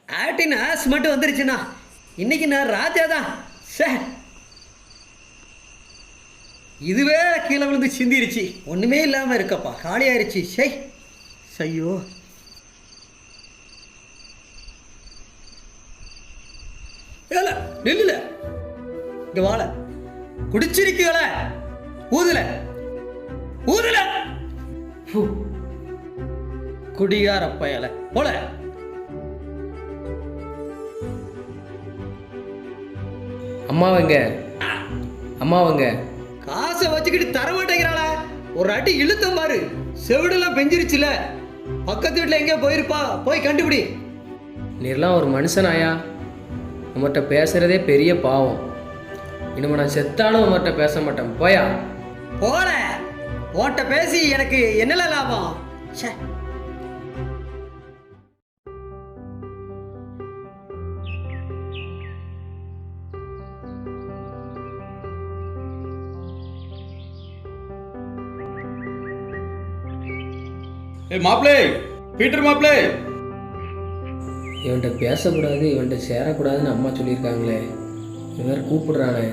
ஆட்டின் ஆஸ் மட்டும் வந்துருச்சுண்ணா. இன்னைக்கு நான் ராஜா தான். சார் இதுவே கீழே விழுந்து சிந்திருச்சு. ஒன்றுமே இல்லாமல் இருக்கப்பா, காலியாயிருச்சு. சை ஐயோ. ஏல நெல்லுல இங்க வாழ குடிச்சிருக்கீங்கள, ஊதுல ஊதுல. குடியார பயல போல. அம்மாவங்க அம்மாவங்க காசை வச்சுக்கிட்டு தர மாட்டேங்கிறாள. ஒரு அடி இழுத்தம் பாரு, செவிடெல்லாம் பெஞ்சிருச்சுல. பக்கத்து வீட்டில் எங்கேயோ போயிருப்பா, போய் கண்டுபிடி. நீர்லாம் ஒரு மனுஷனாயா? உங்கள்கிட்ட பேசுகிறதே பெரிய பாவம். இனிமே நான் செத்தாலும் உங்கள்கிட்ட பேச மாட்டேன். போயா போல. ஓட்ட பேசி எனக்கு என்னல லாபம்? ச்சே. மாப்பிளே, பீட்டர் மாப்பிளே. இவன்கிட்ட பேசக்கூடாது, இவன்கிட்ட சேரக்கூடாதுன்னு அம்மா சொல்லியிருக்காங்களே. இவன் கூப்பிடுறானே,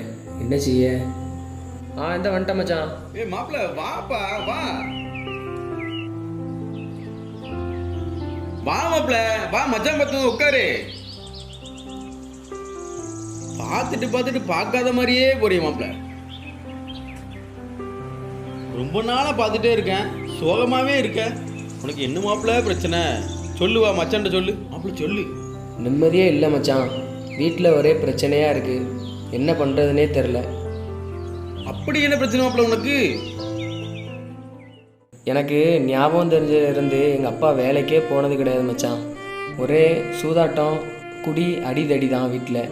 என்ன செய்ய? இந்த வந்துட்ட மச்சான். மாப்பிள வாப்பா, வா வா மாப்பிள, வா மச்சான் பார்த்து உட்காரு. பார்த்துட்டு பார்க்காத மாதிரியே போறிய மாப்பிள. ரொம்ப நாளா பார்த்துட்டே இருக்கேன், சோகமாவே இருக்க. உனக்கு என்ன மாப்பிள பிரச்சனை? சொல்லுவா மச்சான்ட்ட சொல்லு மாப்பிள, சொல்லு. நிம்மதியே இல்லை மச்சான். வீட்டில் ஒரே பிரச்சனையாக இருக்குது. என்ன பண்ணுறதுனே தெரில. அப்படி என்ன பிரச்சனை மாப்பிள உனக்கு? எனக்கு ஞாபகம் தெரிஞ்சதுலேருந்து எங்கள் அப்பா வேலைக்கே போனது கிடையாது மச்சான். ஒரே சூதாட்டம், குடி, அடிதடி தான் வீட்டில்.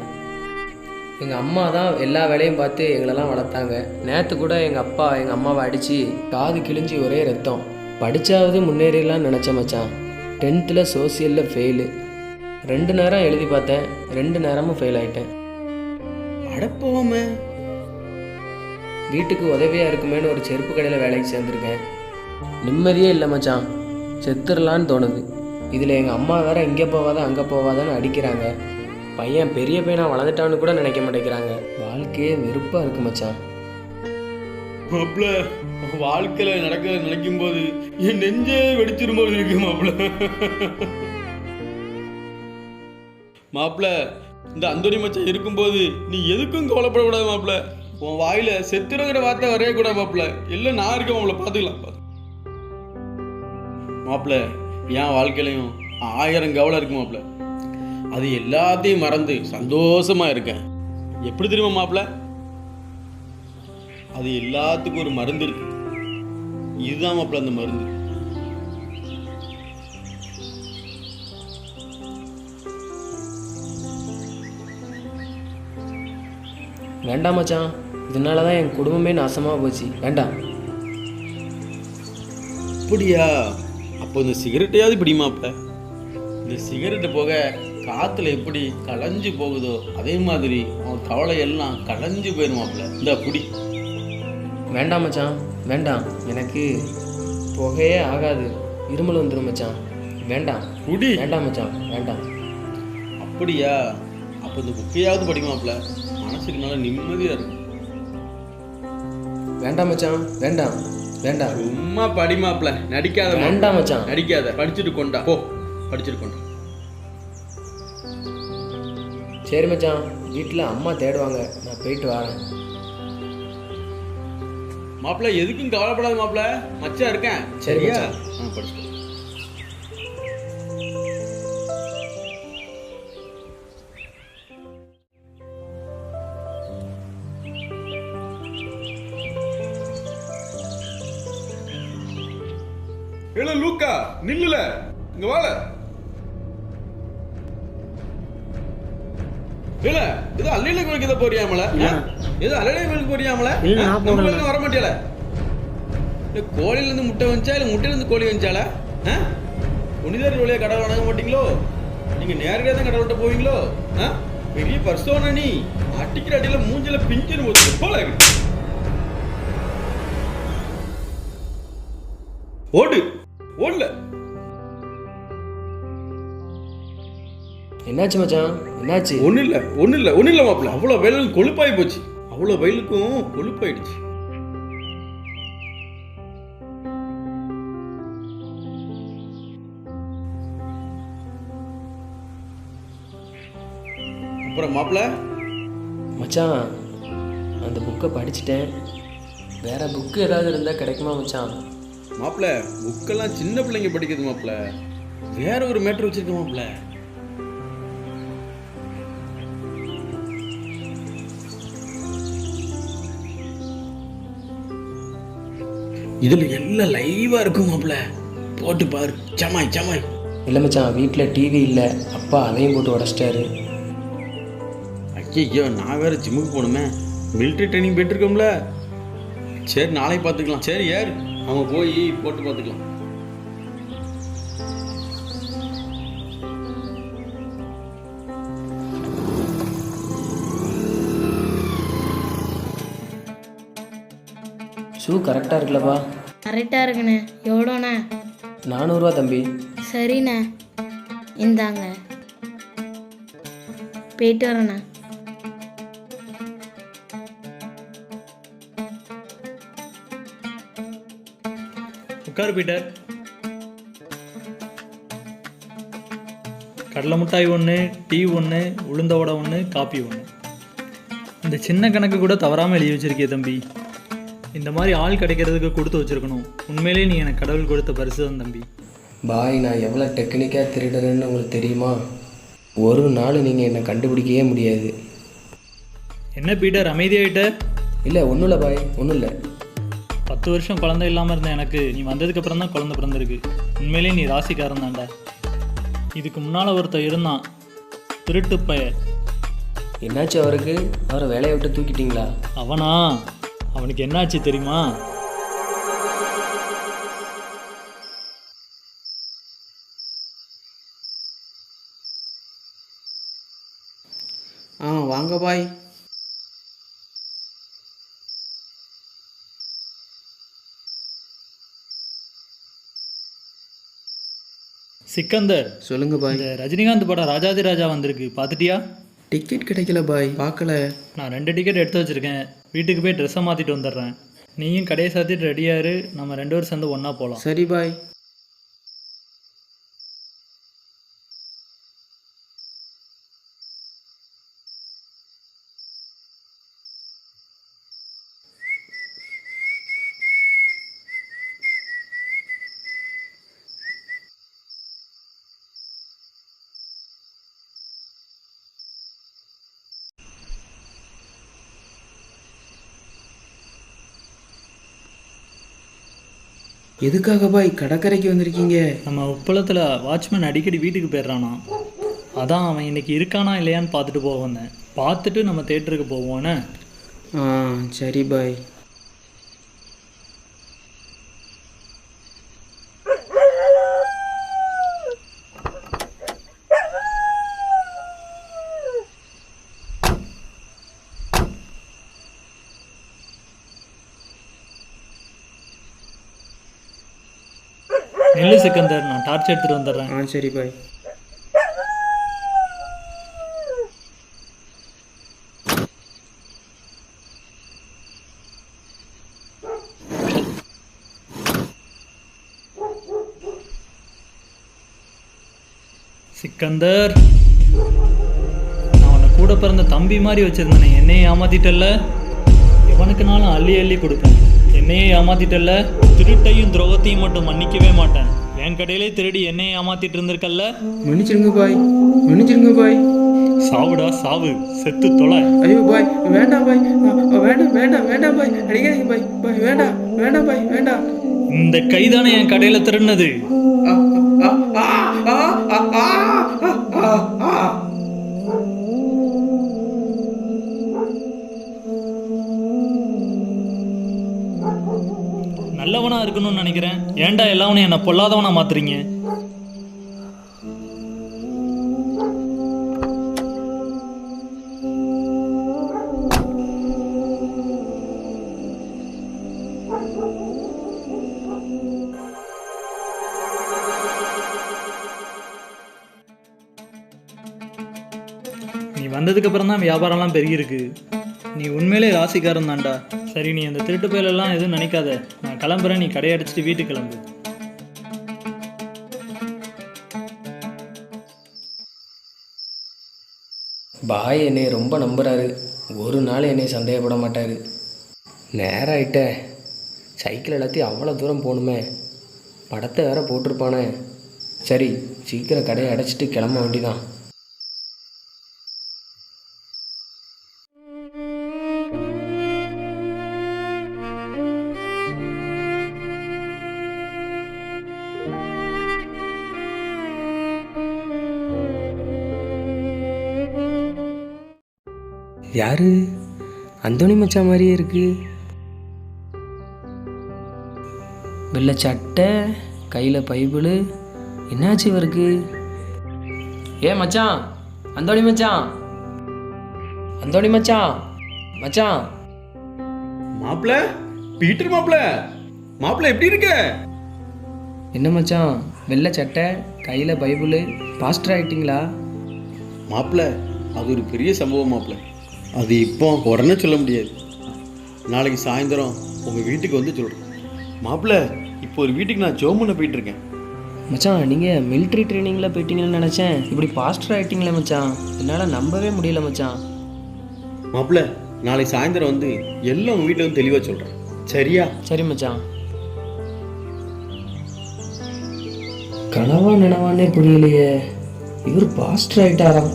எங்கள் அம்மா தான் எல்லா வேலையும் பார்த்து எங்களெல்லாம் வளர்த்தாங்க. நேற்று கூட எங்கள் அப்பா எங்கள் அம்மாவை அடித்து காது கிழிஞ்சி ஒரே ரத்தம். படித்தாவது முன்னேறிடலான்னு நினச்சேன் மச்சான். 10th சோசியலில் fail. 2 நேரம் எழுதி பார்த்தேன், 2 நேரமும் ஃபெயில் ஆகிட்டேன். அடப்போமே. வீட்டுக்கு உதவியாக இருக்குமேனு ஒரு செருப்பு கடையில் வேலைக்கு சேர்ந்துருக்கேன். நிம்மதியே இல்லை மச்சான். செத்துடலான்னு தோணுது. இதில் எங்கள் அம்மா வேறு இங்கே போவாத அங்கே போவாதான்னு அடிக்கிறாங்க. பையன் பெரிய பையனாக வளர்ந்துட்டான்னு கூட நினைக்க மாட்டேங்கிறாங்க. வாழ்க்கையே வெறுப்பாக இருக்கு மச்சான். மாப்பிள, வாழ்க்கையில நடக்க நினைக்கும் போது என் நெஞ்சே வெடிச்சிரும் போது இருக்கு மாப்பிள. மாப்பிள, இந்த அந்தோனி மச்சான் இருக்கும்போது நீ எதுக்கும் கவலைப்படக்கூடாது மாப்பிள. உன் வாயில செத்துறங்கிற வார்த்தை வரைய கூட மாப்பிள. எல்லாம் நான் இருக்கேன் மாப்பிள, பார்த்துக்கலாம் மாப்பிள. என் வாழ்க்கையிலையும் 1000 கவலை இருக்கு மாப்பிள. அது எல்லாத்தையும் மறந்து சந்தோஷமா இருக்கேன். எப்படி தெரியுமா மாப்பிள? அது எல்லாத்துக்கும் ஒரு மருந்து இருக்கு. இதுதான் மாப்பிள அந்த மருந்து. வேண்டாம் மச்சான், இதனால தான் என் குடும்பமே நாசமாக போச்சு. வேண்டாம். அப்படியா? அப்போ இந்த சிகரெட்டையாவது பிடி மாப்பிள. இந்த சிகரெட்டு போக காற்றுல எப்படி களைஞ்சு போகுதோ அதே மாதிரி அவன் கவலை எல்லாம் களைஞ்சு போயிடுமாப்பில்ல. இந்த புடி. வேண்டாம் மச்சான், வேண்டாம். எனக்கு புகையே ஆகாது, இருமல் வந்துடும் மச்சான். வேண்டாம் புடி. வேண்டாம் மச்சான், வேண்டாம். அப்படியா? அப்போ இந்த புக்கையாவது படிக்குமாப்பில்ல, மனசுக்கு நல்லா நிம்மதியாக இருக்கும். வேண்டாம் மச்சான், வேண்டாம் வேண்டாம். சும்மா படிமாப்பில்ல, நடிக்காத. வேண்டாம் மச்சான், நடிக்காத. படிச்சுட்டு கொண்டா போ, படிச்சுட்டு கொண்டா. சரி மச்சான், வீட்டில் அம்மா தேடுவாங்க, நான் போயிட்டு வரேன். மாப்பிள்ள எதுக்கும் கவலைப்படாத மாப்பிள்ள, மச்சான் இருக்கேன். சரியா? படிச்சுட்டு. ஏல லூக்கா, நில்லுல, இங்க வாழ. ஏல இது அல்லையில கோயிலுக்கு இதை போறியாமல? இது அல்லையில கோயிலுக்கு போறியாமல? நம்ம வர மாட்டியல? கோழில இருந்து முட்டை வந்துச்சா இல்ல முட்டையில இருந்து கோழி வந்துச்சால? புனிதர் வழியா கடவுள் வணங்க மாட்டீங்களோ? நீங்க நேரடியா தான் கடவுள்கிட்ட போவீங்களோ? பெரிய பர்சோனா நீ. அடிக்கிற அடியில மூஞ்சில பிஞ்சிரும் போது போல. ஓடு, ஓடல. என்னாச்சு மச்சான், என்னாச்சு? ஒன்றும் இல்லை மாப்பிள்ள. அவ்வளோ வயலுக்கு கொழுப்பாகி போச்சு. அவ்வளோ வயலுக்கும் கொழுப்பாயிடுச்சு. அப்புறம் மாப்பிள்ள மச்சான், அந்த புக்கை படிச்சுட்டேன். வேற புக்கு ஏதாவது இருந்தால் கிடைக்குமா மச்சான்? மாப்பிள்ள புக்கெல்லாம் சின்ன பிள்ளைங்க படிக்கிறது மாப்பிள்ள. வேற ஒரு மேட்ரு வச்சிருக்க மாப்பிள்ள. இதுல எல்லாம் லைவா இருக்கும் மாப்பிள்ள, போட்டு பாரு. சமாய் சமாய். இல்லை மச்சான், வீட்டில் டிவி இல்லை, அப்பா அதையும் போட்டு உடச்சிட்டாரு. ஐயோ, நான் வேற ஜிம்முக்கு போகணுமே. மிலிட்ரி ட்ரைனிங் போயிட்டு இருக்கோம்ல. சரி, நாளைக்கு பார்த்துக்கலாம். சரி யார் அவங்க போய் போட்டு பார்த்துக்கலாம். ஷூ கரெக்டாக இருக்குல்லப்பா? கரெக்டாக இருக்குண்ணே. எவ்வளோண்ணே? 400 ரூபா தம்பி. சரிண்ணே, இந்தாங்க. போயிட்டு வரேண்ணே. உட்காரு பீட்டர். கடலை மிட்டாய் 1, டீ 1, உளுந்த வடை 1, காப்பி 1. இந்த சின்ன கணக்கு கூட தவறாமல் எழுதி வச்சிருக்கிய தம்பி. இந்த மாதிரி ஆள் கிடைக்கிறதுக்கு கொடுத்து வச்சிருக்கணும். உண்மையிலே நீ எனக்கு கடவுள் கொடுத்த பரிசு தான் தம்பி. பாய், நான் எவ்வளோ டெக்னிக்காக திருடுறேன்னு உங்களுக்கு தெரியுமா? ஒரு நாள் நீங்கள் என்னை கண்டுபிடிக்கவே முடியாது. என்ன பீட்டர் அமைதியாயிட்ட? இல்லை, ஒன்றும் இல்லை பாய், ஒன்றும் இல்லை. 10 வருஷம் குழந்தை இல்லாமல் இருந்த எனக்கு நீ வந்ததுக்கப்புறம் தான் குழந்தை பிறந்திருக்கு. உண்மையிலே நீ ராசிக்காரன் தான்டா. இதுக்கு முன்னால் ஒருத்தர் இருந்தான், திருட்டு பைய. என்னாச்சு அவருக்கு? அவரை வேலையை விட்டு தூக்கிட்டீங்களா? அவனா? அவனுக்கு என்னாச்சு தெரியுமா? வாங்க பாய். சிக்கந்தர், சொல்லுங்க பாய். இந்த ரஜினிகாந்த் படம் ராஜாதி ராஜா வந்திருக்கு, பார்த்துட்டியா? டிக்கெட் கிடைக்கல பாய், பார்க்கல. நான் 2 டிக்கெட் எடுத்து வச்சுருக்கேன். வீட்டுக்கு போய் ட்ரெஸ்ஸை மாற்றிட்டு வந்துடுறேன். நீயும் கடையை சாத்திட்டு ரெடியாரு. நம்ம 2 பேரும் சேர்ந்து ஒன்றா போகலாம். சரி பாய். எதுக்காக பாய் கடற்கரைக்கு வந்திருக்கீங்க? நம்ம உப்பளத்தில் வாட்ச்மேன் அடிக்கடி வீட்டுக்கு போயிடுறானா. அதான் அவன் இன்னைக்கு இருக்கானா இல்லையான்னு பார்த்துட்டு போக வந்தேன். பார்த்துட்டு நம்ம தேட்டருக்கு போவோன்னு. சரி பாய். நெல்லு சிக்கந்தர், நான் டார்ச் எடுத்துகிட்டு வந்துடுறேன். சரி பாய். சிக்கந்தர், நான் உன்னை கூட பிறந்த தம்பி மாதிரி வச்சிருந்தேனே, என்னையே ஏமாத்திட்டல்ல. எவனுக்குனாலும் அள்ளி அள்ளி கொடுப்பேன். என்னையே ஏமாத்திட்டல்ல. திருட்டையும் துரோகத்தையும் மட்டும் மன்னிக்கவே மாட்டேன். என் கடையிலே திருடி என்னையே ஏமாத்திட்டு இருந்திருக்கல்ல. மன்னிச்சிருங்க பாய், மன்னிச்சிருங்க பாய். சாவுடா சாவு, செத்து தொலை. ஐயோ பாய், வேண்டாம் பாய், வேண்டாம் வேண்டாம் வேண்டாம் பாய், அடிக்காதீங்க பாய். பாய் வேண்டாம், வேண்டாம் பாய், வேண்டாம். இந்த கைதானே என் கடையில திருடினது. நல்லவனா இருக்கணும்னு நினைக்கிறேன். ஏன்டா எல்லாவனும் என்னை பொல்லாதவனா மாத்துறீங்க? நீ வந்ததுக்கப்புறம் தான் வியாபாரம்லாம் பெருகிருக்கு. நீ உண்மையிலே ராசிக்காரன் தான்டா. சரி, நீ அந்த திருட்டு பயலெல்லாம் எதுவும் நினைக்காத. நான் கிளம்புறேன், நீ கடையை அடிச்சிட்டு வீட்டுக்கு கிளம்பு. பாய் என்னை ரொம்ப நம்புகிறாரு. ஒரு நாள் என்னை சந்தேகப்பட மாட்டார். நேரம் ஆயிட்ட, சைக்கிள் எல்லாத்தையும் அவ்வளோ தூரம் போகணுமே, படத்தை வேற போட்டிருப்பானே. சரி, சீக்கிரம் கடையை அடைச்சிட்டு கிளம்ப வேண்டிதான். யாரு? அந்தோணி மச்சான் மாதிரியே இருக்கு. வெள்ளை சட்டை, கையில் பைபிள். என்னாச்சு இவருக்கு? மச்சான், அந்தோணி மச்சான், அந்தோணி மச்சான், மச்சான். மாப்பிள்ள, பீட்டர் மாப்பிள்ள எப்படி இருக்க? என்ன மச்சான், வெள்ளை சட்டை, கையில் பைபிள், பாஸ்டர் ஆயிட்டீங்களா? மாப்பிள்ள, அது ஒரு பெரிய சம்பவம் மாப்பிள்ள. அது இப்போ உடனே சொல்ல முடியாது. நாளைக்கு சாயந்தரம் உங்கள் வீட்டுக்கு வந்து சொல்கிறேன். மாப்பிள்ள, இப்போ ஒரு வீட்டுக்கு நான் ஜோம் பண்ண போயிட்டுருக்கேன். மச்சான், நீங்கள் மிலிட்ரி ட்ரைனிங்கில் போயிட்டீங்கன்னு நினச்சேன். இப்படி பாஸ்டர் ஆகிட்டீங்களே மச்சான், என்னால் நம்பவே முடியல மச்சான். மாப்பிள்ள, நாளைக்கு சாயந்தரம் வந்து எல்லாம் உங்கள் வீட்டில் வந்து தெளிவாக சொல்கிறேன். சரியா? சரி மச்சான். கனவா நினவானே புரியலையே, இவர் பாஸ்டர் ஆகிட்டாராம்.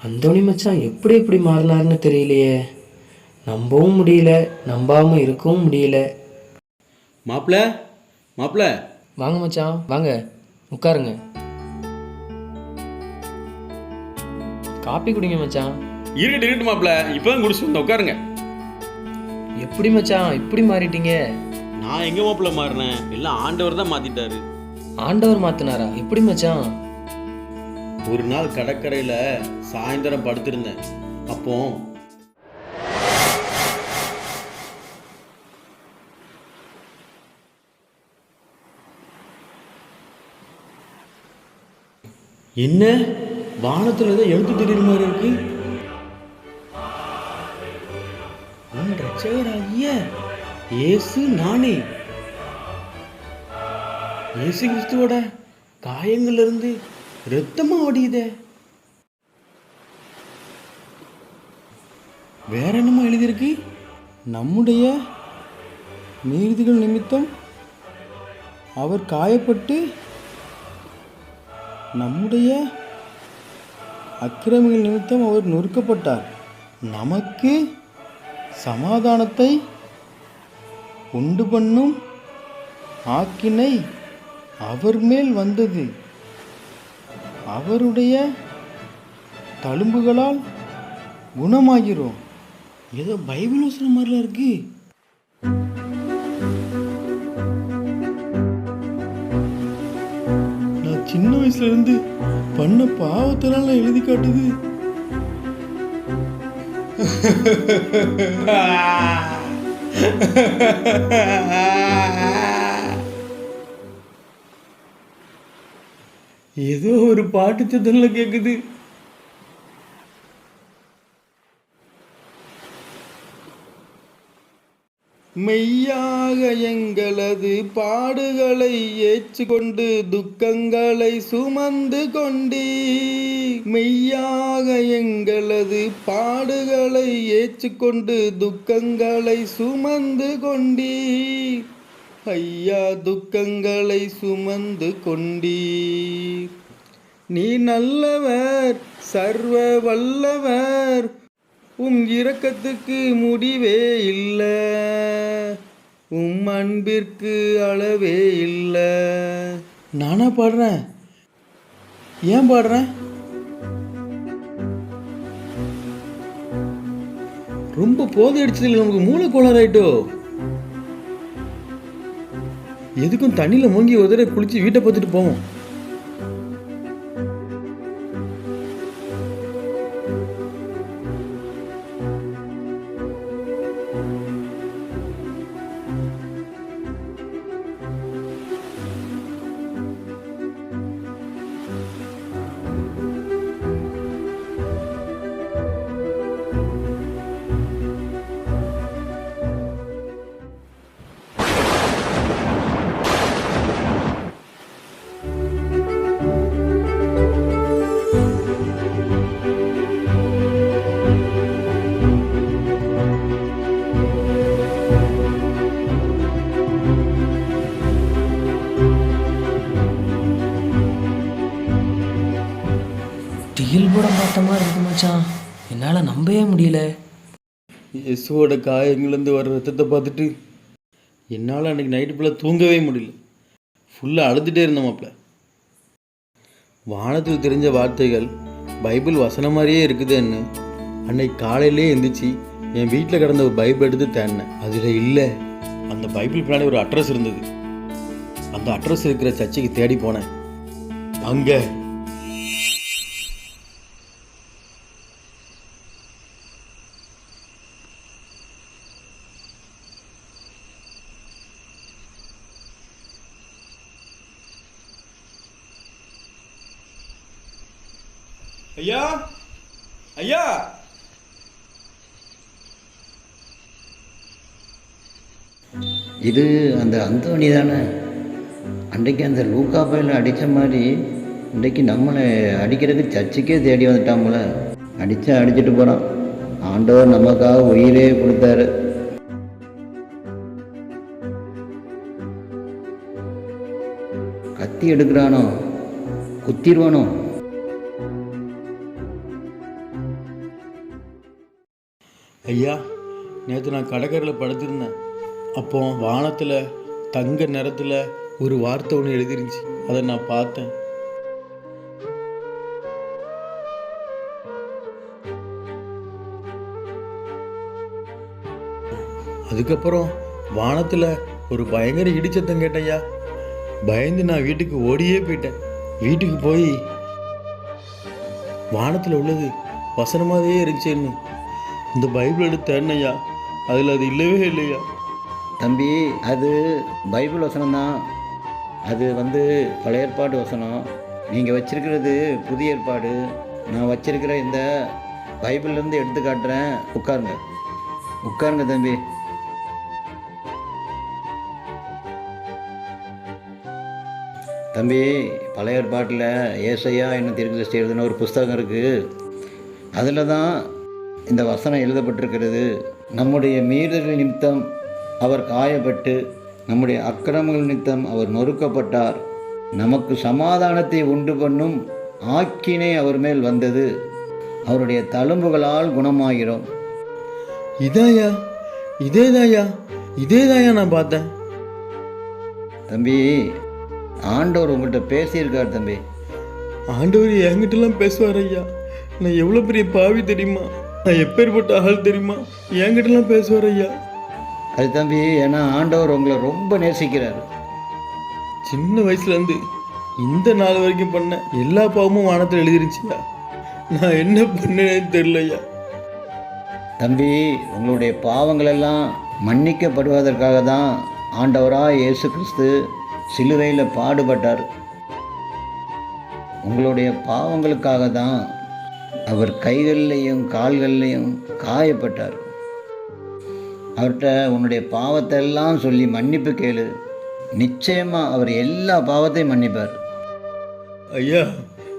அந்தோணி மச்சான் எப்படி மாறினார்னு தெரியலையே. நம்பவும் முடியல, நம்பாமல் இருக்கவும் முடியல. மாப்பிள்ள வாங்க மச்சான், வாங்க உட்காருங்க. காப்பி குடிங்க மச்சான். இருக்கட்டு மாப்பிள்ள, இப்போ தான் குடிச்சு வந்து உட்காருங்க. எப்படி மச்சான் இப்படி மாறிட்டீங்க? நான் எங்கே மாப்பிள்ள மாறினேன்? எல்லாம் ஆண்டவர் தான் மாற்றிட்டாரு. ஆண்டவர் மாற்றினாரா? எப்படி மச்சான்? ஒரு நாள் கடற்கரையில் சாயந்தரம் படுத்திருந்தேன். அப்போ என்ன வானத்தில் ஏதோ எழுத்து தெரியுற மாதிரி இருக்கு. உன் ரட்சகராகிய இயேசு நானே. இயேசு கிறிஸ்துவோட காயங்கள்ல இருந்து ரத்தமா வடியுதே. வேற என்னமா எழுதியிருக்கு? நம்முடைய நீதிகள் நிமித்தம் அவர் காயப்பட்டு நம்முடைய அக்கிரமிகள் நிமித்தம் அவர் நொறுக்கப்பட்டார். நமக்கு சமாதானத்தை உண்டு பண்ணும் ஆக்கினை அவர் மேல் வந்தது. அவருடைய தழும்புகளால் குணமாகிறோம். ஏதோ பைபிள் வசனம் மாதிரிலாம் இருக்கு. நான் சின்ன வயசுல இருந்து பண்ண பாவத்தெல்லாம் எழுதி காட்டுது. ஏதோ ஒரு பாட்டு சத்தம்ல கேக்குது. மெய்யாக எங்களது பாடுகளை ஏற்றுக்கொண்டு துக்கங்களை சுமந்து கொண்டீ. மெய்யாக எங்களது பாடுகளை ஏற்றுக்கொண்டு துக்கங்களை சுமந்து கொண்டீ. ஐயா, துக்கங்களை சுமந்து கொண்டீர். நீ நல்லவர், சர்வ வல்லவர், உம் இரக்கத்துக்கு முடிவே இல்லை, உம் அன்பிற்கு அளவே இல்லை. நானா பாடுறேன்? ஏன் பாடுறேன்? ரொம்ப போதை அடிச்சதில்லை, நமக்கு மூளை கோளாறாயிட்டோ. எதுக்கும் தண்ணியில் மூங்கி ஒரு தடவை குளிச்சு வீட்டை பார்த்துட்டு போவோம். மாதிரி இருக்கு மச்சான். என்னால் நம்பவே முடியல. இயேசுவோட காயங்கள்லேருந்து வர ரத்தத்தை பார்த்துட்டு என்னால் அன்றைக்கி நைட்டு ஃபுல்லாக தூங்கவே முடியல. ஃபுல்லாக அழுதுகிட்டே இருந்தேன் மாப்பிள்ள. வானத்தில் தெரிஞ்ச வார்த்தைகள் பைபிள் வசனம் மாதிரியே இருக்குதுன்னு அன்னைக்கு காலையிலே எழுந்திரிச்சு என் வீட்டில் கிடந்த ஒரு பைபிள் எடுத்து தேடினேன். அதில் இல்லை. அந்த பைபிள் பின்னாடி ஒரு அட்ரஸ் இருந்தது. அந்த அட்ரஸ் இருக்கிற சர்ச்சுக்கு தேடி போனேன். அங்கே ஐயா ஐயா இது அந்த அந்தோணி தானே? அன்றைக்கு அந்த லூக்கா பையனை அடித்த மாதிரி இன்றைக்கு நம்மளை அடிக்கிறதுக்கு சர்ச்சுக்கே தேடி வந்துட்டான் போல. அடித்தா அடிச்சுட்டு போகிறான். ஆண்டவர் நமக்காக உயிரே கொடுத்தாரு. கத்தி எடுக்கிறானோ, குத்திடுவானோ? ஐயா, நேற்று நான் கடற்கரையில் படுத்திருந்தேன். அப்போ வானத்தில் தங்க நிறத்தில் ஒரு வார்த்தை ஒன்று எழுதிருந்துச்சு. அதை நான் பார்த்தேன். அதுக்கப்புறம் வானத்தில் ஒரு பயங்கர இடிச்சத்தம் கேட்டேன்யா. பயந்து நான் வீட்டுக்கு ஓடியே போயிட்டேன். வீட்டுக்கு போய் வானத்தில் உள்ளது வசனமாகவே இருந்துச்சேன்னு இந்த பைபிள் எடுத்து தேடினையா. அதில் அது இல்லவே இல்லையா. தம்பி, அது பைபிள் வசனம்தான். அது பழைய ஏற்பாடு வசனம். நீங்கள் வச்சிருக்கிறது புதிய ஏற்பாடு. நான் வச்சிருக்கிற இந்த பைபிள்லேருந்து எடுத்து காட்டுறேன். உட்காருங்க, உட்காருங்க தம்பி. தம்பி, பழைய ஏற்பாட்டில் ஏசையா என்னும் தீர்க்கதரிசி எழுதின ஒரு புஸ்தகம் இருக்குது. அதில் தான் இந்த வசனம் எழுதப்பட்டிருக்கிறது. நம்முடைய மீறுதல் நிமித்தம் அவர் காயப்பட்டு, நம்முடைய அக்கிரமங்கள் நிமித்தம் அவர் நொறுக்கப்பட்டார். நமக்கு சமாதானத்தை உண்டு பண்ணும் ஆக்கினை அவர் மேல் வந்தது. அவருடைய தழும்புகளால் குணமாகிறோம். இதாயா, இதேதாயா நான் பார்த்தேன். தம்பி, ஆண்டவர் உங்கள்கிட்ட பேசியிருக்கார் தம்பி. ஆண்டவர் என்கிட்டலாம் பேசுவார் ஐயா. நான் எவ்வளோ பெரிய பாவி தெரியுமா? நான் எப்பேற்பட்ட ஆள் தெரியுமா? என்கிட்டலாம் பேசுவார் ஐயா. அது தம்பி, ஏன்னா ஆண்டவர் உங்களை ரொம்ப நேசிக்கிறார். சின்ன வயசுலேருந்து இந்த நாள் வரைக்கும் பண்ண எல்லா பாவமும் வானத்தில் எழுதிருந்துச்சியா. நான் என்ன பண்ணேன்னு தெரியலையா. தம்பி, உங்களுடைய பாவங்கள் எல்லாம் மன்னிக்கப்படுவதற்காக தான் ஆண்டவராக இயேசு கிறிஸ்து சிலுவையில் பாடுபட்டார். உங்களுடைய பாவங்களுக்காக தான் அவர் கைகள்லையும் கால்கள்லையும் காயப்பட்டார். அவர்கிட்ட உன்னுடைய பாவத்தை எல்லாம் சொல்லி மன்னிப்பு கேளு. நிச்சயமாக அவர் எல்லா பாவத்தையும் மன்னிப்பார். ஐயா,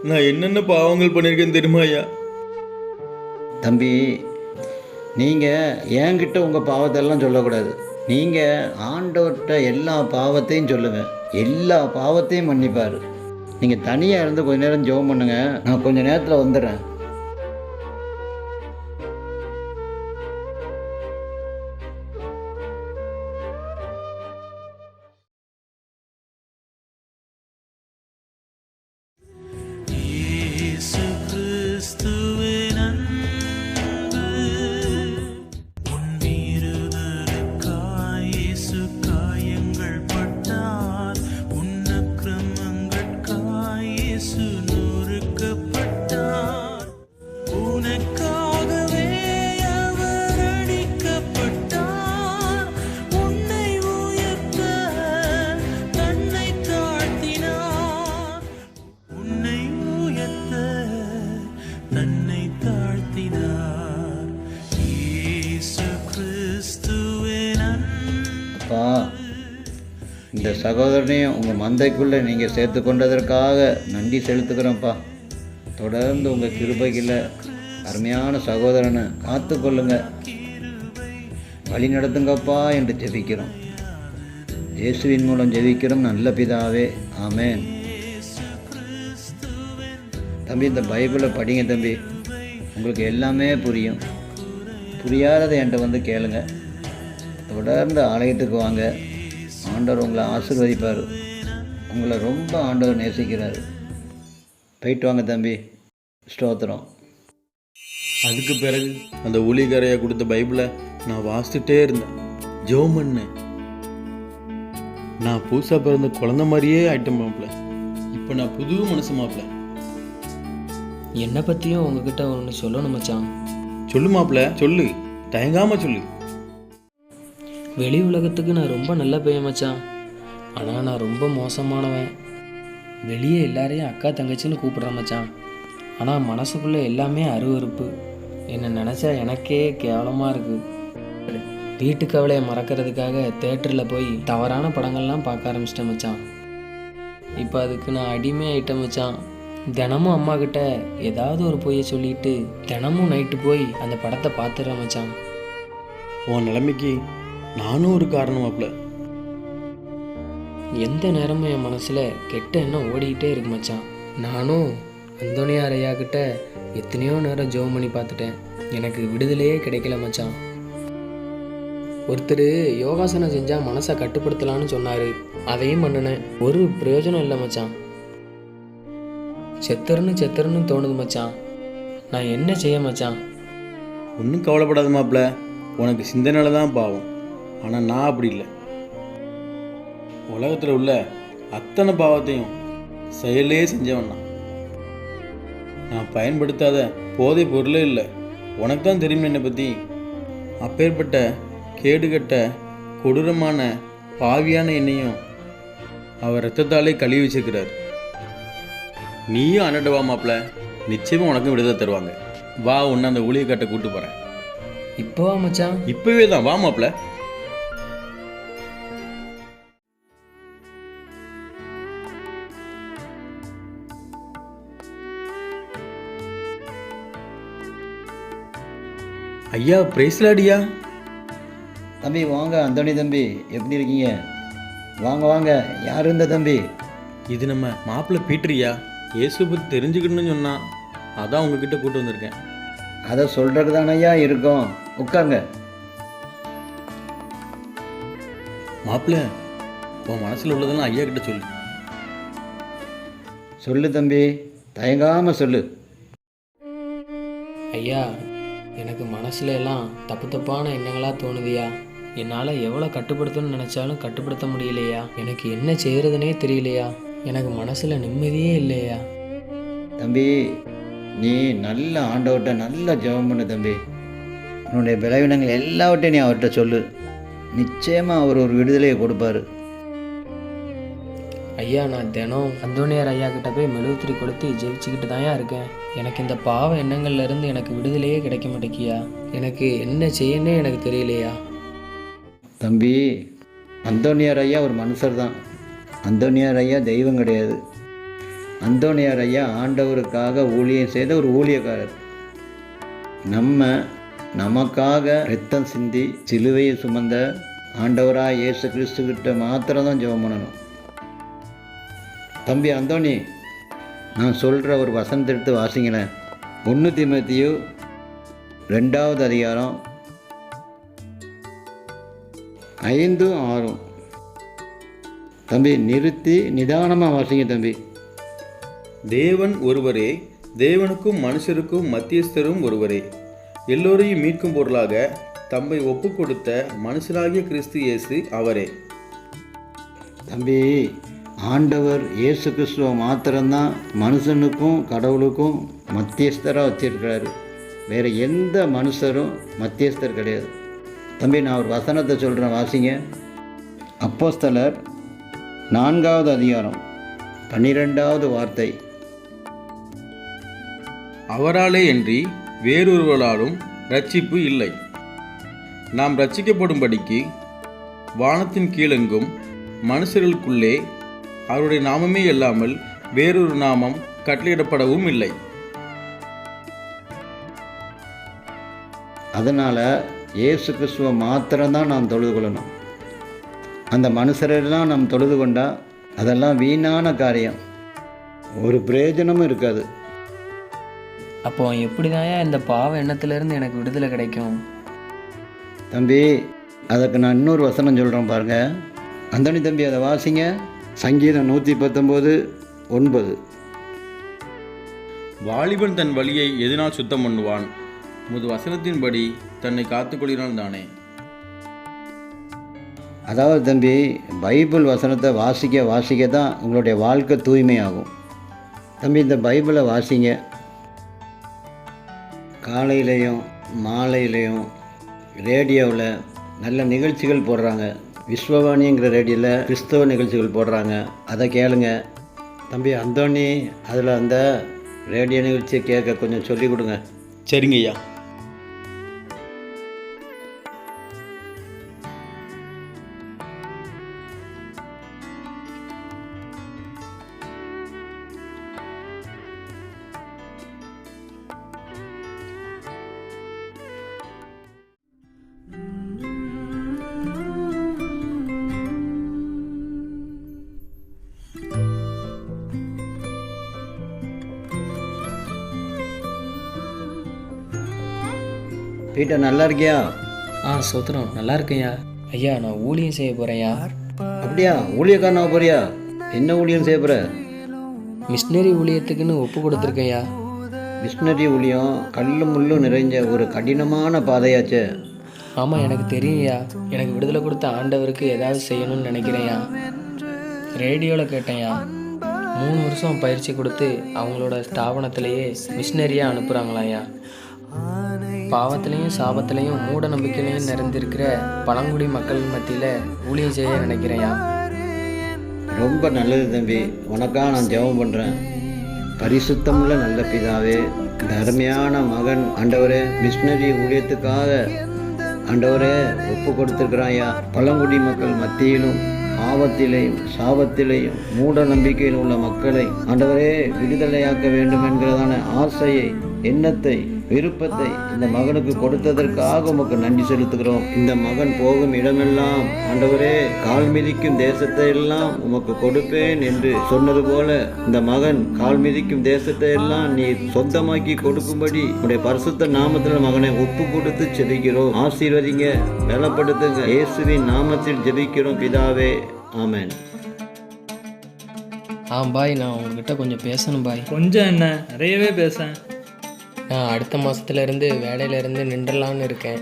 நான் என்னென்ன பாவங்கள் பண்ணியிருக்கேன்னு தெரியுமா ஐயா? தம்பி, நீங்கள் என்கிட்ட உங்கள் பாவத்தெல்லாம் சொல்லக்கூடாது. நீங்கள் ஆண்டவர்கிட்ட எல்லா பாவத்தையும் சொல்லுங்கள். எல்லா பாவத்தையும் மன்னிப்பார். நீங்கள் தனியாக இருந்து கொஞ்ச நேரம் ஜெபம் பண்ணுங்கள். நான் கொஞ்சம் நேரத்தில் வந்துடுறேன். அப்பா, இந்த சகோதரனையும் உங்கள் மந்தைக்குள்ளே நீங்கள் சேர்த்து கொண்டதற்காக நன்றி செலுத்துக்கிறோம்ப்பா. தொடர்ந்து உங்கள் கிருபையில் அருமையான சகோதரனை காத்து கொள்ளுங்க, வழி நடத்துங்கப்பா என்று ஜெபிக்கிறோம். இயேசுவின் மூலம் ஜெபிக்கிறோம் நல்ல பிதாவே, ஆமேன். தம்பி, இந்த பைபிளை படிங்க தம்பி. உங்களுக்கு எல்லாமே புரியும். புரியாததை என்கிட்ட வந்து கேளுங்க. தொடர்ந்து ஆலயத்துக்கு வாங்க. ஆண்டவர் உங்களை ஆசீர்வதிப்பார். உங்களை ரொம்ப ஆண்டவர் நேசிக்கிறார். போயிட்டு வாங்க தம்பி. ஸ்தோத்திரம். அதுக்கு பிறகு அந்த ஊழியக்காரையா கொடுத்த பைபிளை நான் வாசிச்சுட்டே இருந்தேன், ஜெபம் பண்ணேன். நான் புதுசாக பிறந்த குழந்தை மாதிரியே ஆயிட்டேன் மாப்பிள்ள. இப்போ நான் புது மனசு மாப்பிள்ள. என்னை பற்றியும் உங்ககிட்ட ஒன்று சொல்லணும் மச்சான். சொல்லு மாப்பிள்ள, சொல்லு, தயங்காம சொல்லு. வெளி உலகத்துக்கு நான் ரொம்ப நல்ல பையன் மச்சான். ஆனால் நான் ரொம்ப மோசமானவன். வெளியே எல்லாரையும் அக்கா தங்கச்சின்னு கூப்பிட்றேன் மச்சான். ஆனால் மனசுக்குள்ளே எல்லாமே அருவருப்பு. என்னை நினச்சா எனக்கே கேவலமாக இருக்குது. வீட்டு கவலையை மறக்கிறதுக்காக தேட்டரில் போய் தவறான படங்கள்லாம் பார்க்க ஆரம்பிச்சிட்டேன் மச்சான். இப்போ அதுக்கு நான் அடிமை ஆகிட்டேன் மச்சான். தினமும் அம்மா கிட்ட ஏதாவது ஒரு பொய்யை சொல்லிட்டு தினமும் நைட்டு போய் அந்த படத்தை பார்த்துடுறேன் மச்சான். உன் நிலைமைக்கு நானும் ஒரு காரணம் மாப்பிள்ள. எந்த நேரமும் என் மனசில் கெட்ட எண்ணம் ஓடிக்கிட்டே இருக்கு மச்சான். நானும் அந்தோனியார் ஐயா கிட்ட எத்தனையோ நேரம் ஜெபம் பண்ணி பார்த்துட்டேன். எனக்கு விடுதலையே கிடைக்கல மச்சான். ஒருத்தர் யோகாசனம் செஞ்சால் மனசை கட்டுப்படுத்தலான்னு சொன்னார். அதையும் பண்ணினேன். ஒரு பிரயோஜனம் இல்லை மச்சான். செத்துறன்னு தோணுது மச்சான். நான் என்ன செய்ய மச்சான்? ஒன்றும் கவலைப்படாத மாப்பிள்ள. உனக்கு சிந்தனையில தான் பாவம். ஆனால் நான் அப்படி இல்லை. உலகத்தில் உள்ள அத்தனை பாவத்தையும் செயலே செஞ்சவன் நான். நான் பயன்படுத்தாத போதை பொருளே இல்லை. உனக்கு தான் தெரியும் என்னை பற்றி. அப்பேற்பட்ட கேடுகட்ட கொடூரமான பாவியான என்னையும் அவர் ரத்தத்தாலே கழுவி வச்சிருக்கிறார். நீயும் அண்ணட்ட வா மாப்பிள்ள. நிச்சயமாக உனக்கும் விடுதலை தருவாங்க. வா, உன்னை அந்த ஊழியக்காட்டை கூப்பிட்டு போகிறேன். இப்போவா மச்சான்? இப்போவே தான், வா மாப்பிள்ள. ஐயா, பிரைஸ்லாடியா. தம்பி வாங்க. அந்தோணி தம்பி, எப்படி இருக்கீங்க? வாங்க வாங்க. யார் இந்த தம்பி? இது நம்ம மாப்பிள்ளை பீட்டரியா. இயேசு பற்றி தெரிஞ்சுக்கணும்னு சொன்னான். அதான் உங்ககிட்ட கூட்டு வந்திருக்கேன். அதை சொல்கிறது தானையா இருக்கோம். உட்காருங்க. மாப்பிள்ளை, உன் மனசில் உள்ளதெல்லாம் ஐயா கிட்ட சொல்லு. சொல்லு தம்பி, தயங்காமல் சொல்லு. ஐயா, எனக்கு மனசுல எல்லாம் தப்பு தப்பான எண்ணங்களாக தோணுதியா. என்னால் எவ்வளோ கட்டுப்படுத்தணும்னு நினச்சாலும் கட்டுப்படுத்த முடியலையா. எனக்கு என்ன செய்கிறதுனே தெரியலையா. எனக்கு மனசில் நிம்மதியே இல்லையா. தம்பி, நீ நல்ல ஆண்டவர்கிட்ட நல்லா ஜெபம் பண்ணு தம்பி. உன்னுடைய பலவீனங்கள் எல்லாவற்றையும் நீ அவர்கிட்ட சொல்லு. நிச்சயமாக அவர் ஒரு விடுதலையை கொடுப்பாரு. ஐயா, நான் தினம் அந்தோனியார் ஐயா கிட்ட போய் மெழுகுத்திரி கொளுத்தி ஜெயிச்சுக்கிட்டு தான்யா இருக்கேன். எனக்கு இந்த பாவ எண்ணங்கள்ல இருந்து எனக்கு விடுதலையே கிடைக்க மாட்டேங்கியா. எனக்கு என்ன செய்யனே எனக்கு தெரியலையா. தம்பி, அந்தோனியார் ஐயா ஒரு மனுஷர் தான். அந்தோனியார் ஐயா தெய்வம் கிடையாது. அந்தோனியார் ஐயா ஆண்டவருக்காக ஊழியம் செய்த ஒரு ஊழியக்காரர். நமக்காக இரத்தம் சிந்தி சிலுவையை சுமந்த ஆண்டவராக இயேசு கிறிஸ்துக்கிட்ட மாத்திரம்தான் ஜெபம் பண்ணணும். தம்பி அந்தோனி, நான் சொல்கிற ஒரு வசனத்தை எடுத்து வாசிங்களேன். 1 தீமோத்தேயு 2வது அதிகாரம் 5, 6. தம்பி நிறுத்தி நிதானமாக வாசிங்க தம்பி. தேவன் ஒருவரே, தேவனுக்கும் மனுஷருக்கும் மத்தியஸ்தரும் ஒருவரே, எல்லோரையும் மீட்கும் பொருளாக தம்மை ஒப்பு கொடுத்த மனுஷராகிய கிறிஸ்து இயேசு அவரே. தம்பி, ஆண்டவர் இயேசு கிறிஸ்துவ மாத்திரம்தான் மனுஷனுக்கும் கடவுளுக்கும் மத்தியஸ்தராக வச்சிருக்கிறாரு. வேறு எந்த மனுஷரும் மத்தியஸ்தர் கிடையாது. தம்பி, நான் ஒரு வசனத்தை சொல்கிறேன், வாசிங்க. அப்போஸ்தலர் 4வது அதிகாரம் 12வது வார்த்தை. அவராலே அன்றி வேறொருவராலும் ரட்சிப்பு இல்லை. நாம் ரட்சிக்கப்படும்படிக்கு வானத்தின் கீழெங்கும் மனுஷர்களுக்குள்ளே அவருடைய நாமமே இல்லாமல் வேறொரு நாமம் கட்டளையிடப்படவும் இல்லை. அதனால் இயேசு கிறிஸ்துவை மாத்திரம்தான் நாம் தொழுது கொள்ளணும். அந்த மனுஷரெல்லாம் நாம் தொழுது கொண்டால் அதெல்லாம் வீணான காரியம், ஒரு பிரயோஜனமும் இருக்காது. அப்போ எப்படி இந்த பாவ எண்ணத்திலேருந்து எனக்கு விடுதலை கிடைக்கும்? தம்பி, அதுக்கு நான் இன்னொரு வசனம் சொல்கிறேன் பாருங்க. அந்தோணி தம்பி, அதை வாசிங்க. சங்கீதம் 119:9. வாலிபன் தன் வழியை எதனால் சுத்தம் பண்ணுவான்? உமது வசனத்தின்படி தன்னை காத்துக்கொள்கிறான் தானே. அதாவது தம்பி, பைபிள் வசனத்தை வாசிக்க தான் உங்களுடைய வாழ்க்கை தூய்மையாகும். தம்பி, இந்த பைபிளை வாசிங்க. காலையிலையும் மாலையிலையும் ரேடியோவில் நல்ல நிகழ்ச்சிகள் போடுறாங்க. விஸ்வவாணிங்கிற ரேடியோவில் கிறிஸ்தவ நிகழ்ச்சிகள் போடுறாங்க, அதை கேளுங்க. தம்பி அந்தோணி, அதில் அந்த ரேடியோ நிகழ்ச்சியை கேட்க கொஞ்சம் சொல்லிக் கொடுங்க. சரிங்க ஐயா. பீட்டர், நல்லா இருக்கியா? சோத்திரம், நல்லா இருக்கேன்யா. ஐயா, நான் ஊழியம் செய்ய போகிறேன்யா. அப்படியா? ஊழியக்காரனாக போறியா? என்ன ஊழியம் செய்ய போகிற? மிஷினரி ஊழியத்துக்குன்னு ஒப்பு கொடுத்துருக்கேன்யா. மிஷினரி ஊழியம் கல்லும் முள்ளும் நிறைஞ்ச ஒரு கடினமான பாதையாச்சே. ஆமாம், எனக்கு தெரியும்யா. எனக்கு விடுதலை கொடுத்த ஆண்டவருக்கு ஏதாவது செய்யணும்னு நினைக்கிறேன்யா. ரேடியோவில் கேட்டேன்யா. 3 வருஷம் பயிற்சி கொடுத்து அவங்களோட ஸ்தாபனத்திலேயே மிஷினரியாக அனுப்புகிறாங்களாம்யா. பாவத்திலையும் சாபத்திலையும் மூட நம்பிக்கையிலையும் நிறைந்திருக்கிற பழங்குடி மக்கள் மத்தியில் ஊழியம் செய்ய நினைக்கிறேன்யா. ரொம்ப நல்லது தம்பி. உனக்காக நான் ஜெபம் பண்ணுறேன். பரிசுத்தமுள்ள நல்ல பிதாவே, இந்த அருமையான மகன் ஆண்டவரே மிஷினரி ஊழியத்துக்காக ஆண்டவரே ஒப்பு கொடுத்துருக்குறாயா. பழங்குடி மக்கள் மத்தியிலும் பாவத்திலையும் சாபத்திலையும் மூட நம்பிக்கையில் உள்ள மக்களை ஆண்டவரே விடுதலையாக்க வேண்டும் என்கிறதான ஆசையை, எண்ணத்தை, விருப்பத்தை இந்த மகனுக்கு கொடுத்ததற்காக உமக்கு நன்றி செலுத்துகிறோம். இந்த மகன் போகும் இடமெல்லாம் ஆண்டவரே கால் மிதிக்கும் தேசத்தை எல்லாம் உமக்கு கொடுப்பேன் என்று சொன்னது போல இந்த மகன் கால் மிதிக்கும் தேசத்தை எல்லாம் நீ சொந்தமாக்கி கொடுக்கும்படி உடைய பரிசுத்த நாமத்தில் மகனை ஒப்பு கொடுத்து ஜெபிக்கிறோம். ஆசீர்வதிங்க, பலப்படுத்துங்க. இயேசுவின் நாமத்தில் ஜெபிக்கிறோம் பிதாவே, ஆமென். பாய், நான் உங்ககிட்ட கொஞ்சம் பேசணும் பாய். கொஞ்சம் என்ன, நிறையவே பேசேன். நான் அடுத்த மாதத்துலேருந்து வேலையிலேருந்து நின்றலான்னு இருக்கேன்.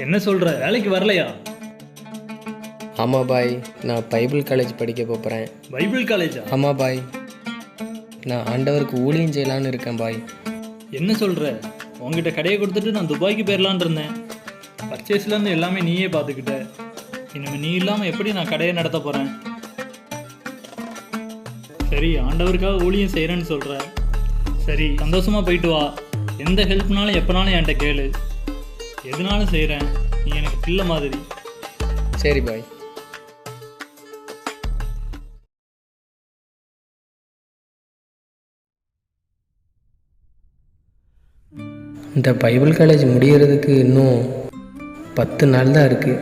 என்ன சொல்கிற? வேலைக்கு வரலையா? ஆமாம் பாய், நான் பைபிள் காலேஜ் படிக்க போகிறேன். பைபிள் காலேஜா? ஆமாம் பாய், நான் ஆண்டவருக்கு ஊழியம் செய்யலான்னு இருக்கேன் பாய். என்ன சொல்கிற? உங்ககிட்ட கடையை கொடுத்துட்டு நான் துபாய்க்கு போயிடலான் இருந்தேன். பர்ச்சேஸ்லேருந்து எல்லாமே நீயே பார்த்துக்கிட்ட. இனிமேல் நீ இல்லாமல் எப்படி நான் கடையை நடத்த போகிறேன்? சரி, ஆண்டவருக்காக ஊழியம் செய்கிறேன்னு சொல்கிற. சரி, சந்தோஷமாக போயிட்டு வா. எந்த ஹெல்ப்னாலும் எப்போனாலும் என்கிட்ட கேளு. எதுனாலும் செய்கிறேன். நீ எனக்கு பிள்ளை மாதிரி. சரி பாய். இந்த பைபிள் காலேஜ் முடிகிறதுக்கு இன்னும் 10 நாள் தான் இருக்குது.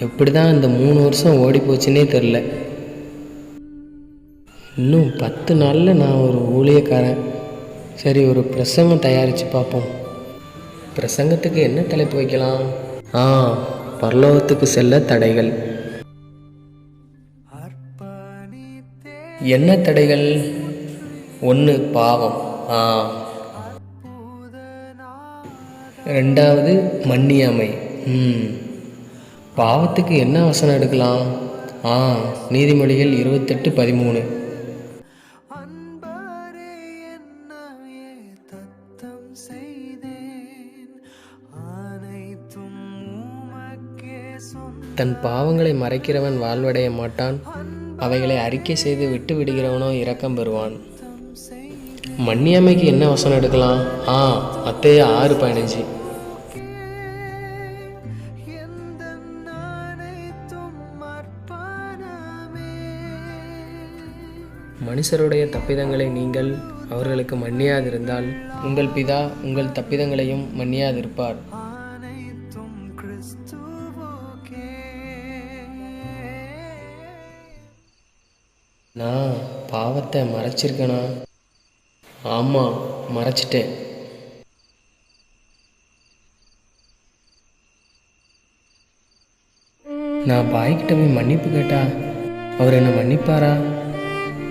எப்படி தான் இந்த 3 வருஷம் ஓடி போச்சுன்னே தெரில. இன்னும் 10 நாளில் நான் ஒரு ஊழியக்காரன். சரி, ஒரு பிரசங்கம் தயாரித்து பார்ப்போம். பிரசங்கத்துக்கு என்ன தலைப்பு வைக்கலாம்? பரலோகத்துக்கு செல்ல தடைகள். என்ன தடைகள்? 1 பாவம். 2வது மன்னியாமை. பாவத்துக்கு என்ன வசனம் எடுக்கலாம்? நீதிமொழிகள் 28:13. தன் பாவங்களை மறைக்கிறவன் வாழ்வடைய மாட்டான், அவைகளை அறிக்கை செய்து விட்டு விடுகிறவனோ இரக்கம் பெறுவான். மன்னியாமைக்கு என்ன வசனம் எடுக்கலாம்? மத்தேயு 6:15. மனுஷருடைய தப்பிதங்களை நீங்கள் அவர்களுக்கு மன்னியாதிருந்தால் உங்கள் பிதா உங்கள் தப்பிதங்களையும் மன்னியாதிருப்பார். நான் பாவத்தை மறைச்சிருக்கேனா? ஆமாம். மறைச்சிட்டேன். நான் பாய்கிட்ட போய் மன்னிப்பு கேட்டா அவர் என்னை மன்னிப்பாரா?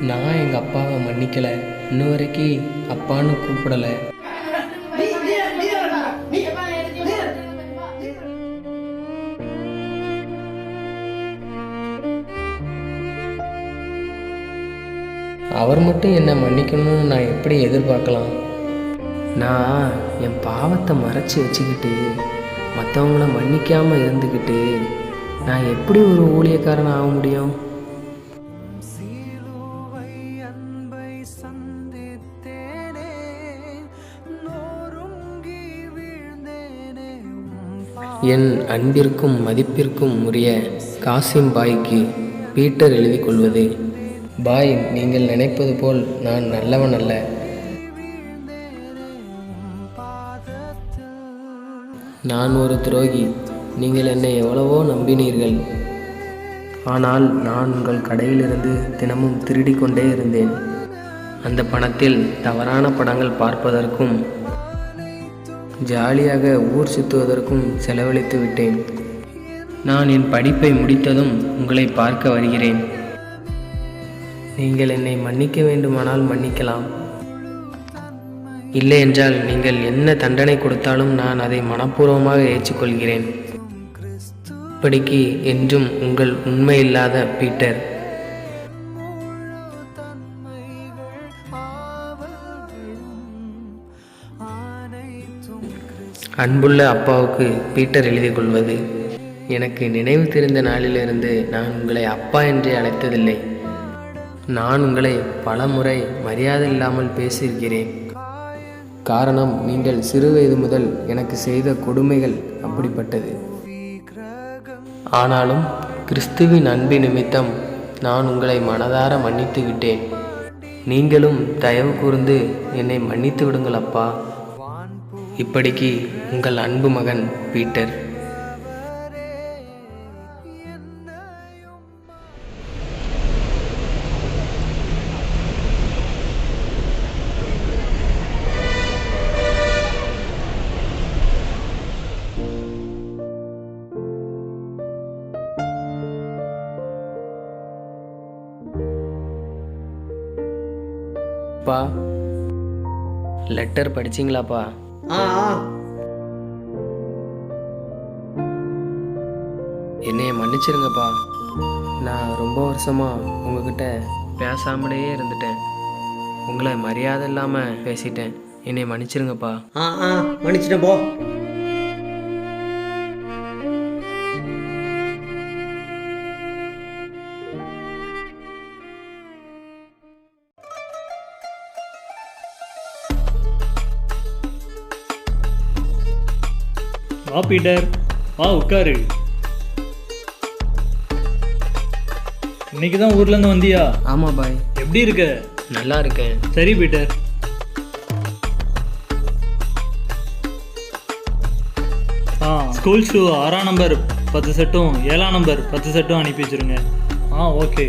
நான் எங்கள் அப்பாவை மன்னிக்கலை, இன்ன வரைக்கும் அப்பான்னு கூப்பிடலை. அவர் மட்டும் என்னை மன்னிக்கணும்னு நான் எப்படி எதிர்பார்க்கலாம்? நான் என் பாவத்தை மறைச்சி வச்சுக்கிட்டு மற்றவங்கள மன்னிக்காமல் இருந்துக்கிட்டு நான் எப்படி ஒரு ஊழியக்காரன் ஆக முடியும்? என் அன்பிற்கும் மதிப்பிற்கும் உரிய காசிம் பாய்க்கு பீட்டர் எழுதி கொள்வது. பாய், நீங்கள் நினைப்பது போல் நான் நல்லவன் அல்ல. நான் ஒரு துரோகி. நீங்கள் என்னை எவ்வளவோ நம்பினீர்கள். ஆனால் நான் உங்கள் கடையிலிருந்து தினமும் திருடி கொண்டே இருந்தேன். அந்த பணத்தில் தவறான படங்கள் பார்ப்பதற்கும் ஜாலியாக ஊர் சுற்றுவதற்கும் செலவழித்து விட்டேன். நான் என் படிப்பை முடித்ததும் உங்களை பார்க்க வருகிறேன். நீங்கள் என்னை மன்னிக்க வேண்டுமானால் மன்னிக்கலாம். இல்லை என்றால் நீங்கள் என்ன தண்டனை கொடுத்தாலும் நான் அதை மனப்பூர்வமாக ஏற்றுக்கொள்கிறேன். இப்படிக்கு என்றும் உங்கள் உண்மையில்லாத பீட்டர். அன்புள்ள அப்பாவுக்கு பீட்டர் எழுதி கொள்வது. எனக்கு நினைவு தெரிந்த நாளிலிருந்து நான் உங்களை அப்பா என்றே அழைத்ததில்லை. நான் உங்களை பல முறை மரியாதை இல்லாமல் பேசியிருக்கிறேன். காரணம், நீங்கள் சிறு வயது முதல் எனக்கு செய்த கொடுமைகள் அப்படிப்பட்டது. ஆனாலும் கிறிஸ்துவின் அன்பு நிமித்தம் நான் உங்களை மனதார மன்னித்து விட்டேன். நீங்களும் தயவு கூர்ந்து என்னை மன்னித்து விடுங்கள் அப்பா. இப்படிக்கு உங்கள் அன்பு மகன் பீட்டர். அப்பா, லெட்டர் படிச்சிங்களாப்பா? என்னைய மன்னிச்சிருங்கப்பா. நான் ரொம்ப வருஷமாக உங்ககிட்ட பேசாமலே இருந்துட்டேன். உங்களை மரியாதை இல்லாமல் பேசிட்டேன். என்னை மன்னிச்சிருங்கப்பா. மன்னிச்சிட்டேன் போ. வா பீட்டர், வா உட்காரு. இன்னைக்கு தான் ஊர்லேருந்து வந்தியா? ஆமாம் பாய். எப்படி இருக்க? நல்லா இருக்கேன். சரி பீட்டர், ஸ்கூல் ஷூ 6ஆம் நம்பர் 10 செட்டும் 7ஆம் நம்பர் 10 செட்டும் அனுப்பி வச்சுருங்க. ஓகே.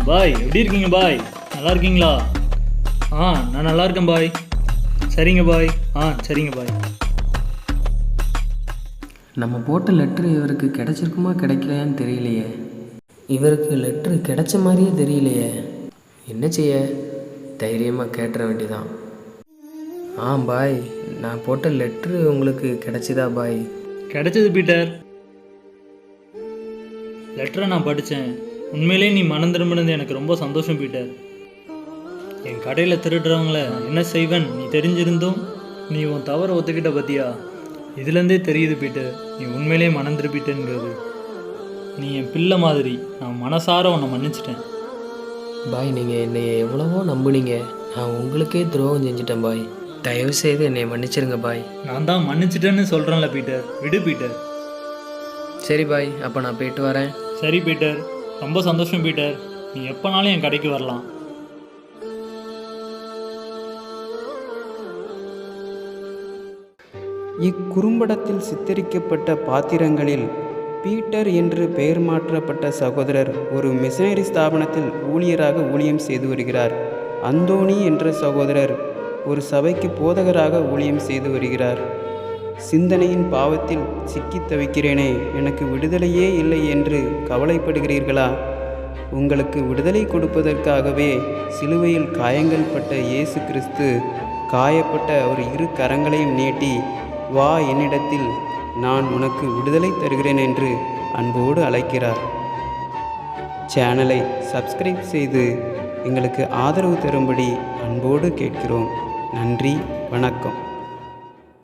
பாய், எப்படி இருக்கீங்க பாய்? நல்லா இருக்கீங்களா? நான் நல்லா இருக்கேன் பாய். சரிங்க பாய். சரிங்க பாய். நம்ம போட்ட லெட்ரு இவருக்கு கிடைச்சிருக்குமா கிடைக்கலையான்னு தெரியலையே. இவருக்கு லெட்ரு கிடைச்ச மாதிரியே தெரியலையே. என்ன செய்ய? தைரியமாக கேட்டுற வேண்டியதான். பாய், நான் போட்ட லெட்ரு உங்களுக்கு கிடைச்சதா பாய்? கிடைச்சது பீட்டர். லெட்டரை நான் படித்தேன். உண்மையிலே நீ மனம் திரும்பினது எனக்கு ரொம்ப சந்தோஷம் பீட்டர். என் கடையில் திருடுறவங்கள என்ன செய்வேன் நீ தெரிஞ்சிருந்தும் நீ உன் தவறை ஒத்துக்கிட்ட பற்றியா? இதுலேருந்தே தெரியுது பீட்டர், நீ உண்மையிலே மனம் திருப்பிட்டேங்கிறது. நீ என் பிள்ளை மாதிரி. நான் மனசார உன்னை மன்னிச்சிட்டேன் பாய். நீங்கள் என்னை எவ்வளவோ நம்புனீங்க. நான் உங்களுக்கே துரோகம் செஞ்சிட்டேன் பாய். தயவு செய்து என்னை மன்னிச்சிருங்க பாய். நான் தான் மன்னிச்சிட்டேன்னு சொல்கிறேன்ல பீட்டர். விடு பீட்டர். சரி பாய், அப்போ நான் போயிட்டு வரேன். சரி பீட்டர், ரொம்ப சந்தோஷம் பீட்டர். நீ எப்போனாலும் என் கடைக்கு வரலாம். இக்குறும்படத்தில் சித்தரிக்கப்பட்ட பாத்திரங்களில் பீட்டர் என்று பெயர் மாற்றப்பட்ட சகோதரர் ஒரு மிஷனரி ஸ்தாபனத்தில் ஊழியராக ஊழியம் செய்து வருகிறார். அந்தோணி என்ற சகோதரர் ஒரு சபைக்கு போதகராக ஊழியம் செய்து வருகிறார். சிந்தனையின் பாவத்தில் சிக்கித் தவிக்கிறேனே, எனக்கு விடுதலையே இல்லை என்று கவலைப்படுகிறீர்களா? உங்களுக்கு விடுதலை கொடுப்பதற்காகவே சிலுவையில் காயங்கள் பட்ட இயேசு கிறிஸ்து காயப்பட்ட அவர் இரு கரங்களையும் நீட்டி, வா என்னிடத்தில், நான் உனக்கு விடுதலை தருகிறேன் என்று அன்போடு அழைக்கிறார். சேனலை சப்ஸ்கிரைப் செய்து எங்களுக்கு ஆதரவு தரும்படி அன்போடு கேட்கிறோம். நன்றி, வணக்கம்.